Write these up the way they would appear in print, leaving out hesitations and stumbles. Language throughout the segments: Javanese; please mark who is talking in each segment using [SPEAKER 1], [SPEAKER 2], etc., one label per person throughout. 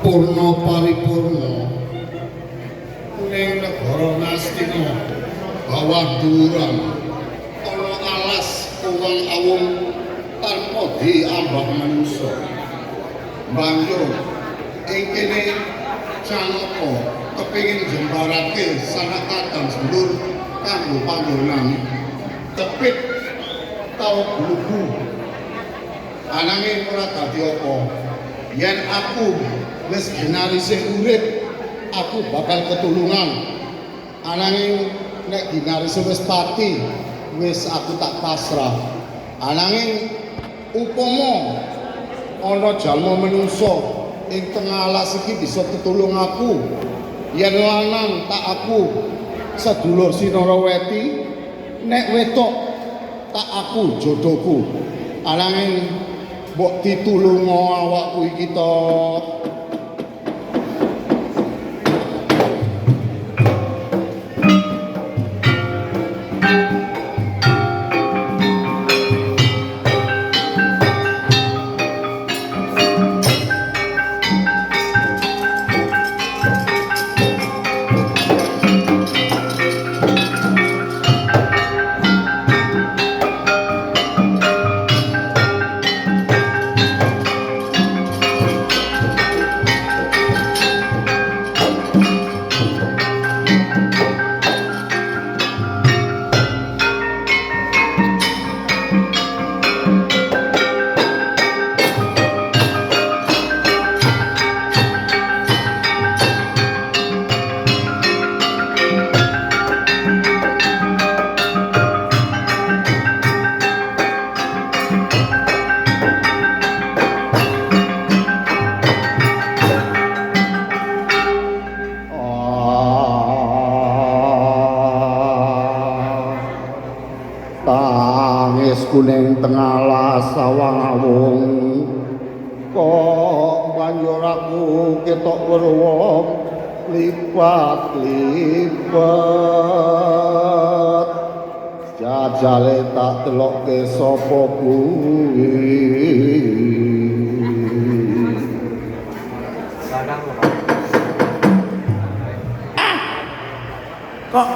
[SPEAKER 1] Purna paripurna ning negara Nastina bawah durang ana alas uwang awung tanpa diambah manusa banjur ing kene Canaka kepingin jembarake sanak kadang sedulur kanggo panggonan kepit tau glugu ananging ora dadi apa yen aku wis ginarise urip aku bakal ketulungan ananging nek ginarise wis pati wis aku tak pasrah ananging upama ana jalma menungso ing tengah alas iki bisa tetulung aku yen lanang tak aku sedulur Sinarawati nek wedok tak aku jodohku ananging mbok ditulunga awakku iki to. kuning tengah sawang awung kok banjur aku ketok weruh lipat-lipat jajale tak delokke sapa kuwi
[SPEAKER 2] kok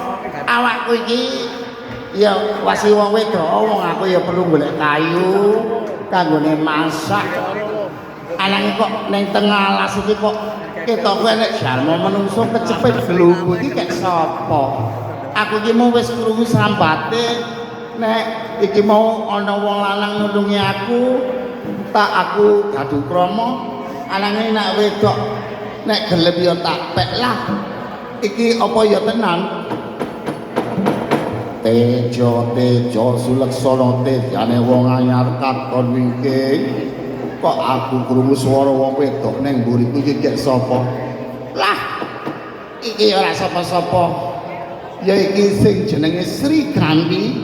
[SPEAKER 2] awakku iki ya wasi wong wedok wong aku ya perlu golek kayu kanggone masak anane kok ning tengah alas iki kok ketok enek jalma menungso kecepet glubu iki kek sapa aku iki mau wis krungu sambate nek iki mau ana wong lanang nulungi aku tak aku gadu krama anane nek wedok nek gelem ya tak pek lah iki apa ya tenan tejo sulaksana tejane wong anyar katon wingking kok aku krungu swara wong wedok ning mburiku iki kek sapa lah iki ora sapa-sapa ya iki sing jenenge Sri Kandi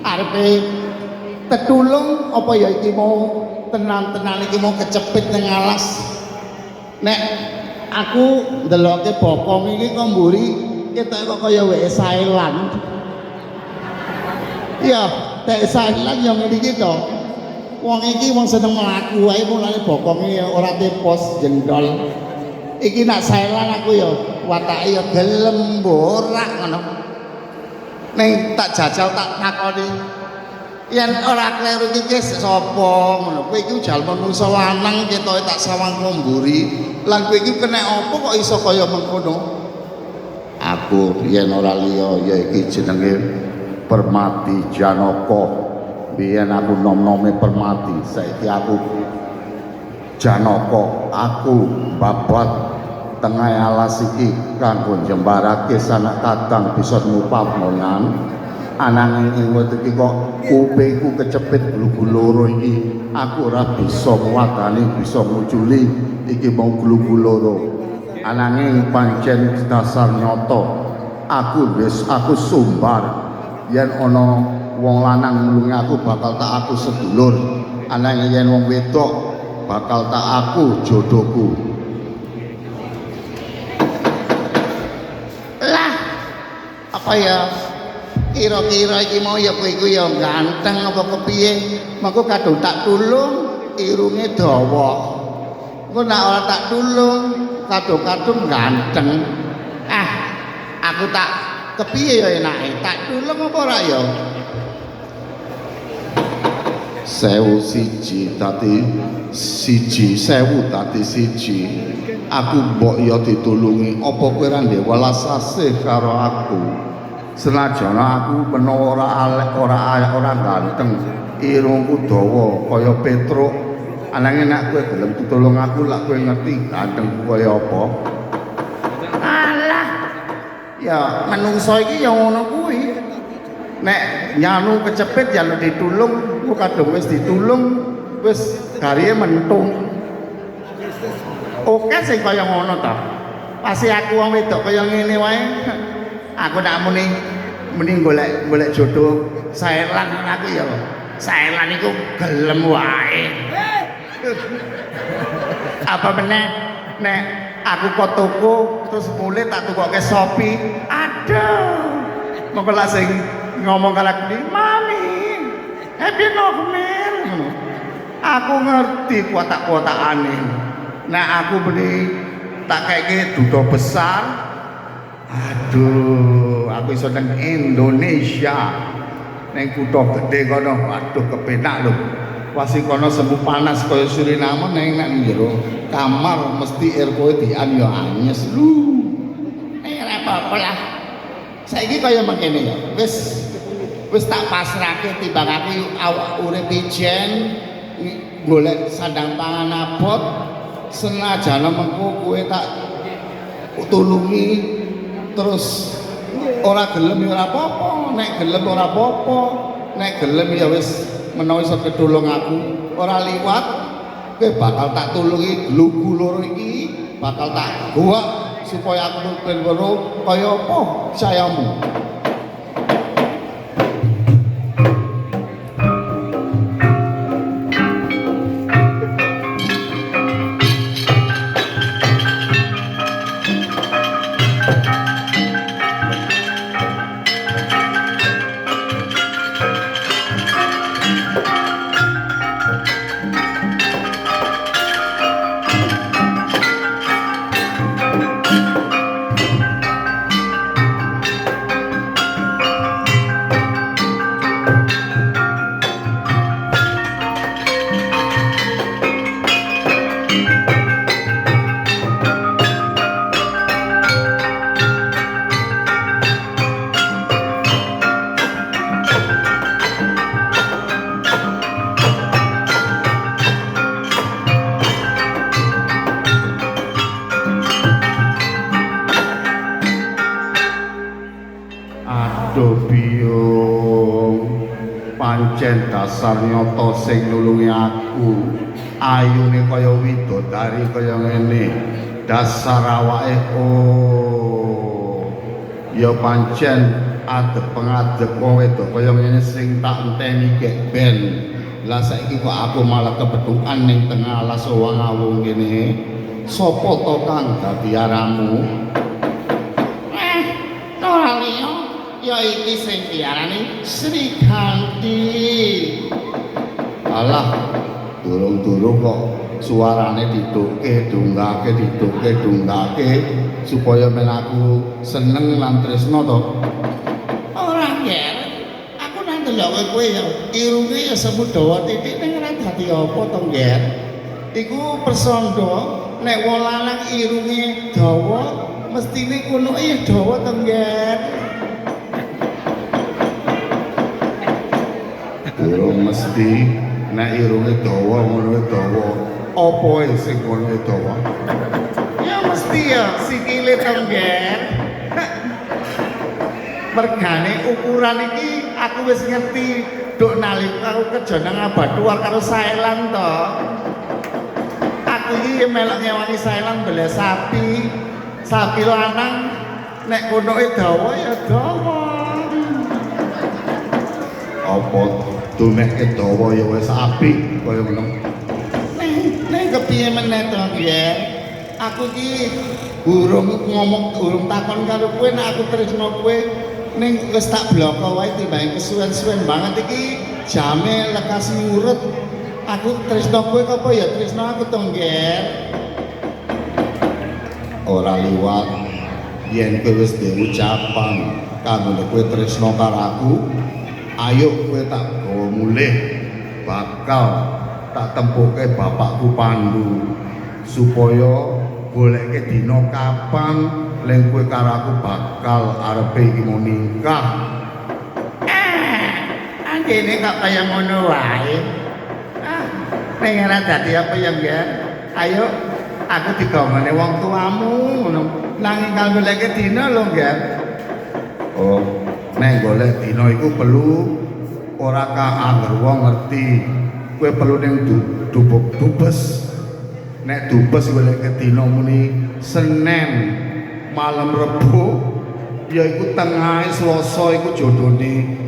[SPEAKER 2] arepe tetulung apa ya iki mau tenan-tenan iki mau kecepit ning alas nek aku ndeloke bokong iki kok mburi ketok kok kaya wek Thailand iya tek Thailand yang ngene iki to wong iki wong seneng mlaku wae mulane bokonge ora tepos jendol iki nak Thailand aku ya watake ya gelem borak ngono ning tak jajal tak takoni yen ora kleru iki sapa ngono kowe iki jalma manungsa lanang ketoke tak sawang komburi lan kowe iki kena apa kok iso kaya mengkono aku yen ora liya ya iki jenenge Permati Janaka biyen aku nom-nome Permati saiki aku Janaka aku babat tengah alas iki kanggo jembarake sanak kadang bisa ngupamonan ananging ing iki kok kupingku kecepit glugu loro iki aku ora bisa nguwatani bisa nguculi iki mau glugu loro ananging pancen dasar nyata aku sumbar yen ana wong lanang nulungi aku bakal tak aku sedulur ananging yen wong wedok bakal tak aku jodohku lah apa ya kira-kira iki mau ya kowe iku ya ganteng apa kepiye mengko kadung tak tulung irunge dawa engko nek ora tak tulung kadung-kadung ganteng aku tak kepiye ya enake tak tulung apa ora ya 1001 tadi siji 1000 tadi siji aku mbok ya ditulungi apa kowe ora ndek welas asih karo aku senajan aku menawa ora ganteng irungku dawa kaya Petruk ananging nek kowe gelem ditulung aku lak kowe ngerti ganteng kaya apa alah ya menungso iki ya ngono kuwi nek nyanu kecepit ya ditulung ku kadung wis ditulung wis gariye mentung oke sing kaya ngono ta pasti aku wong wedok kaya ngene wae aku tak muni golek jodoh Thailand aku ya Thailand iku gelem wae apa meneh nek aku kok toko terus mulai tak tukoke Shopee aduh mongko lak sing ngomong karo aku mami happy november aku ngerti kotak-kotakane nek aku beli tak kayak duda besar aduh aku iso nang Indonesia nang kutha gede kono aduh kepenak lho wasi kono sembuh panas kaya Suriname nang jero kamar mesti air koedian ya anyes lu ora apa-apa lah saiki kaya mengkene ya wis tak pasrahke timbang aku awak urip ijen golek sandang pangan abot senajan mengko kowe tak tulungi terus ora gelem ya ora apa-apa nek gelem ora apa-apa nek gelem ya wis menawa iso ketulung aku ora liwat kowe bakal tak tulungi glugu loro iki bakal tak gowak supaya aku ben weruh kaya apa sayamu
[SPEAKER 1] Aduh biyung, pancen dasar nyoto sing nulungi aku. Ayune kaya widodari kaya ngene. Dasar awake ya pancen adep pengadep wong wedok kaya ngene sing tak enteni gek ben. Lah saiki kok aku malah kebetulan ning tengah alas wong-wong kene. Sapa to kang dadi aramu?
[SPEAKER 2] Ora liya ya iki sing diarani Sri Ganti.
[SPEAKER 1] Alah, durung-durung kok suarane dituke, dungake supaya men aku seneng lan tresno to.
[SPEAKER 2] Ora yer, aku nang delok kowe ya irunge ya semut dawa titik ning ora dadi apa to yer. Iku persandha nek wong lanang irunge dawa mestine kunuke ya dawa to yer.
[SPEAKER 1] Durung mesti nek irunge dawa ngono dawa. Apa sing ngono dawa?
[SPEAKER 2] Ya mesti ya sikile to yer. Mergane ukuran iki aku wis ngerti duk nalika aku kerja nang Abatuar karo Saelang to. Aku iki melok nyewangi Saelang beli sapi lanang nek kunuke dawa ya dawa.
[SPEAKER 1] Apa duneke dawa ya wis apik kaya ngono.
[SPEAKER 2] Ning kepiye meneh to ya? Aku iki urung takon karo kowe nek aku tresno kowe ning wis tak bloko wae timbang kesuwen-suwen banget iki jame lekas ngurut. Aku tresno kowe apa ya tresno aku to nggih.
[SPEAKER 1] Ora liwat yen kowe wis duwe ucapan kanggo kowe tresno karo aku, ayo kowe tak gawa mulih bakal tak tempuke bapakku Pandu supaya goleke dina kapan leng kowe karo aku bakal arepe iki mau nikah.
[SPEAKER 2] Anjene kok kaya ngono wae. Ning ora dadi apa ya nggih. Ayo aku digongone wong tuamu ngono. Nanging kanggo goleke dina lho nggih.
[SPEAKER 1] Oh, nek golek dina iku perlu ora kang angger wong ngerti. Kowe perlu ning dubes. Nek dubes golek dina muni Senin malam Rebo yaiku tengahe Selasa iku jodone.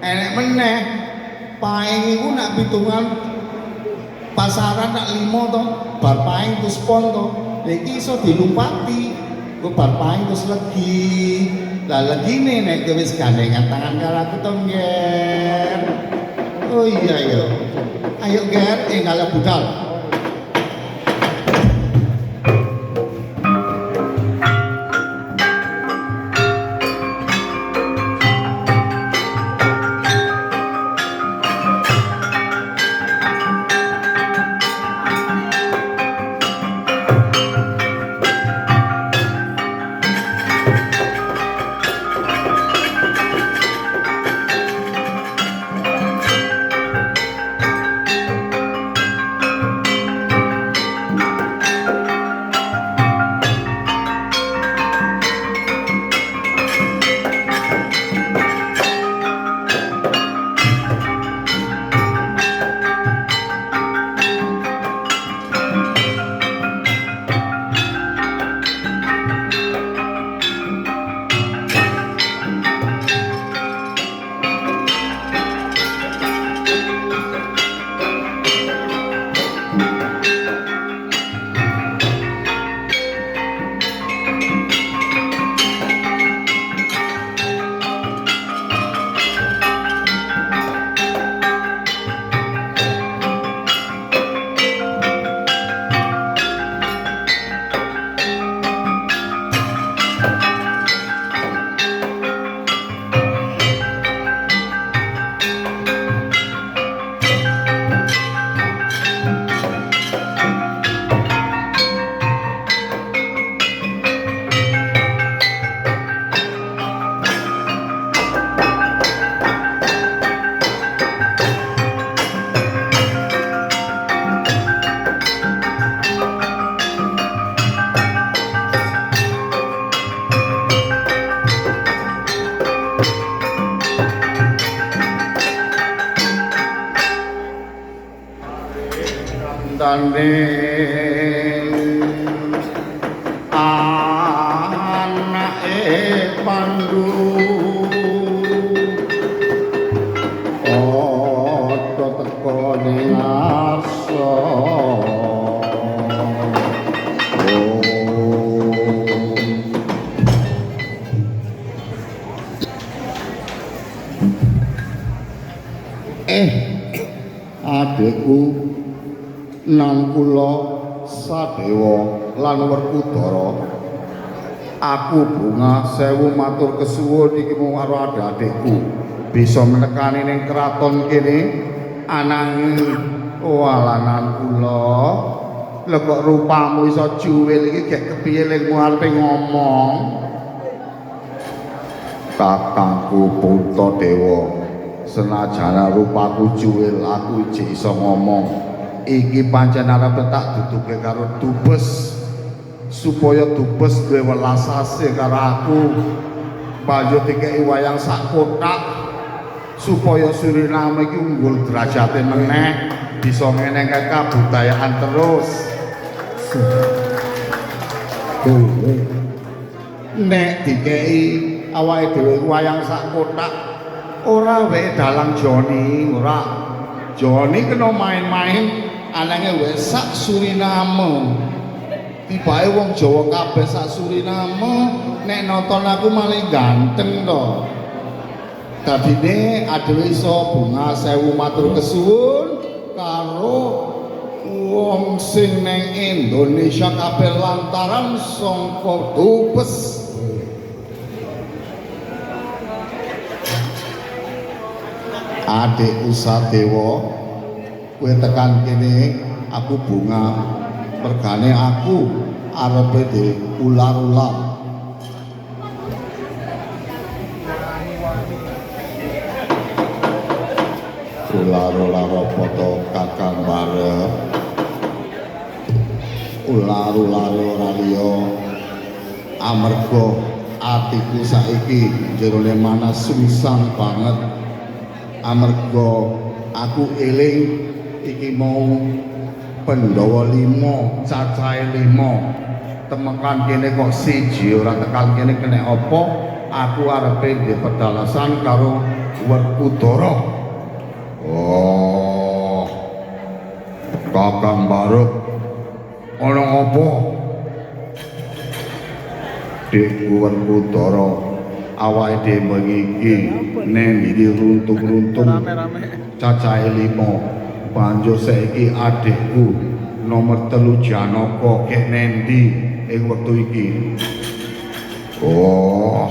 [SPEAKER 2] Enek meneh paing iku nak pitungan pasaran nak 5 to, bar paing terus pon to. Iki iso dilumpati. Ku bar paing terus legi. Lah legine nek kowe wis gandengan tangan karo aku to, Nger. Oh iya ya. Ayo Nger, enggal budal.
[SPEAKER 1] gandeng anake Pandu padha teka ning ngarsa adikku nang kula Sadewa lan Werkudara aku Bunga Sewu matur kesuwun iki mung karo adik-adikku bisa menekani ning kraton kene ananging walanan kula lha kok rupamu iso juwil iki gek kepiye lengmu arepe ngomong kakangku Puntadewa senajan rupaku juwil aku jek iso ngomong iki pancen arep tak duduke karo Dubes supaya Dubes duwe welas asih karo aku banjur dikeki wayang sak kotak supaya Suriname iki unggul derajate meneh bisa ngenengke kabudayaan terus nek dikeki awake dhewe wayang sak kotak ora wae dalang Joni ora Joni kena main-main anange wis sak Suriname tibae wong Jawa kabeh sak Suriname nek nonton aku malah ganteng to dadine adewe iso Bunga Sewu matur kesuwun karo wong sing neng Indonesia kabeh lantaran sangka Dubes adikku Sadewa kowe tekan kene aku Bunga mergane aku arepe di ular-ular ular-ular apa to kakang barep ular-ular ora liya amarga atiku saiki jerone mana sungsang banget amarga aku eling iki mau Pandhawa 5 cacahe 5 temekan kene kok siji ora tekan kene kena apa aku arepe di pedalasan karo Werkudara oh kakang barep ana apa Dik Werkudara awake dhewe iki neng iki runtung-runtung cacahe 5 banjur saiki adikku nomor 3 Janaka kek nendi ing wektu iki oh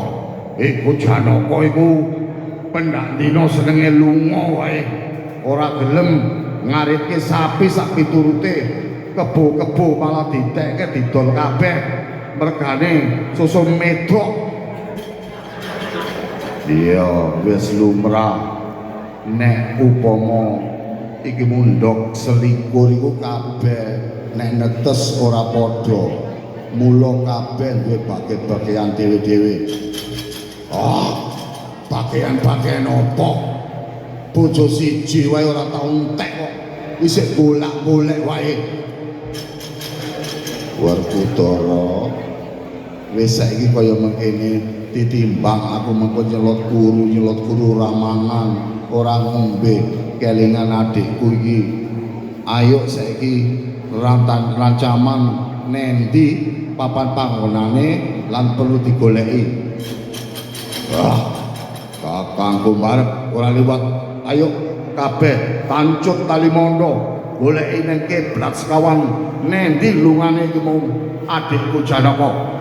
[SPEAKER 1] iku Janaka iku pendak dina senenge lunga wae ora gelem ngaritke sapi sak piturute kebo-kebo malah ditekke didol kabeh mergane susu medhok iya wis lumrah nek upama iki mundhok selikur iku kabeh nek netes ora padha mula kabeh duwe bagian dhewe-dhewe bagian apa bojo siji wae ora tau entek kok isih golak-golek wae Werkudara wis saiki kaya mengkene ditimbang aku mengko nyelot kuru ora mangan ora ngombe kelingan adikku iki ayo saiki rancaman nendi papan panggonane lan perlu digoleki kakangku barep ora liwat ayo kabeh tancut tali mondo goleki ning kiblat sekawan nendi lungane iki mau adikku Janaka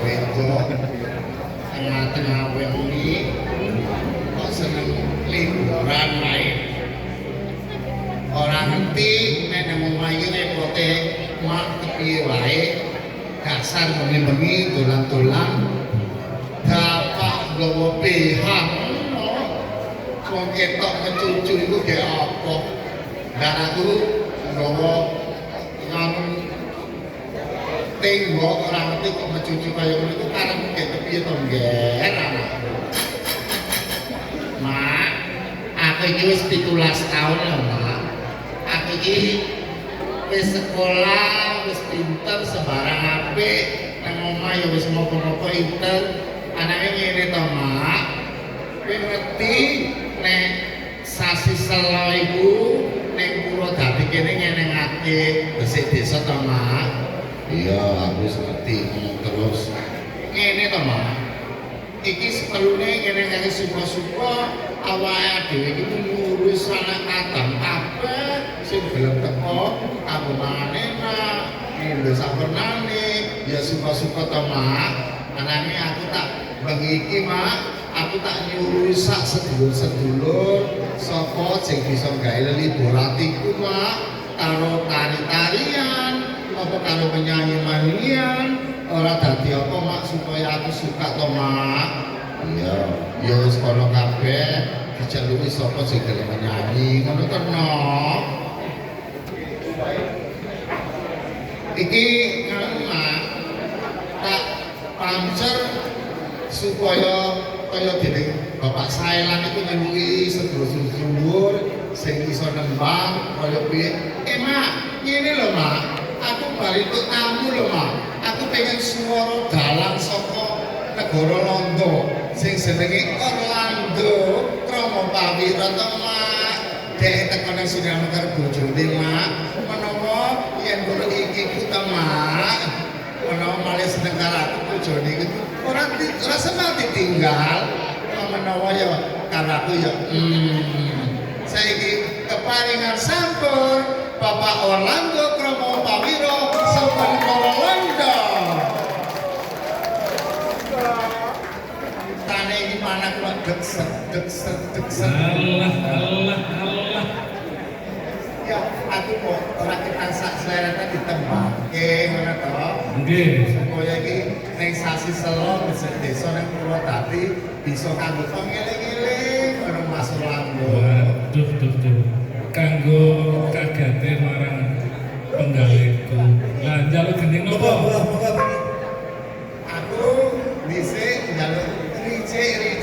[SPEAKER 2] wedok tengah-tengah wengi kok seneng liburan main. Orang ngerti nek nang omahe repote mak kepiye wae dasar bengi-bengi dolan-dolan dapat nggawa PH wong ketok mencucu iku ge apa dan aku nggawa nganu tembok orang ngerti kok mencucu kaya ngono iku karep ge kepiye to ngger anakku. Mak, aku iki wis 17 tahun lho, Mak. Aku iki wis sekolah, wis pinter, sembarang apik, nang omah ya wis mopo-mopo pinter. Anake ngene to, Mak. Kowe ngerti nek sasi selo iku ning Purwodadi kene nyenengake besik desa to, Mak. Iya, aku wis ngerti terus. Ngene to, Mak. Iki seperlune nyenengake suka-suka awake dhewe iki ngurus anak kadang kabeh sing gelem teko kanggo mangan enak ngombe sampurnane ya suka-suka to, Mak. Anane aku tak bengi iki, Mak, aku tak nyuruh sak sedulur-sedulur sapa sing bisa gawe liburatiku, Mak, karo tari-tarian apa karo penyanyi-manyian ora dadi apa, Mak, supaya aku suka to, Mak. Iya, ya wis kono kabeh dijaluki sapa sing gelem nyanyi ngono to, Nok. Iki nganu, Mak, tak pancer supaya kaya dene Bapak Saelan iku nyuwuhi sedulur-sedulur sing iso nembang kaya piye. Mak, ngene lho, Mak. Aku bali tuk tamu lho, Mak. Aku pengen swara dalang saka negara Londo sing jenenge Orlando Kromo Pawira to, Mak. Dek teko nang Suryamekar bojone, Mak. Menawa yen karo iki ku to, Mak. Menawa malih seneng karo aku bojone iku ora sempat ditinggal. Menawa ya karo aku ya saiki keparingan sampur Bapak Orlando Kromo Pawira sampun negara Londo. Tane iki mana kok dekset. Allah. Ya, aku kok ora kita sak selera ditembake ngono to. Nggih. Supaya iki ning sasi Selo besok desa nang Purwodadi bisa kanggo ngeling-eling karo Mas Orlando.
[SPEAKER 3] Duh. Kanggo kagate marang penggaleku. Lah njaluk gending nopo?
[SPEAKER 2] Aku dhisik njaluk ricik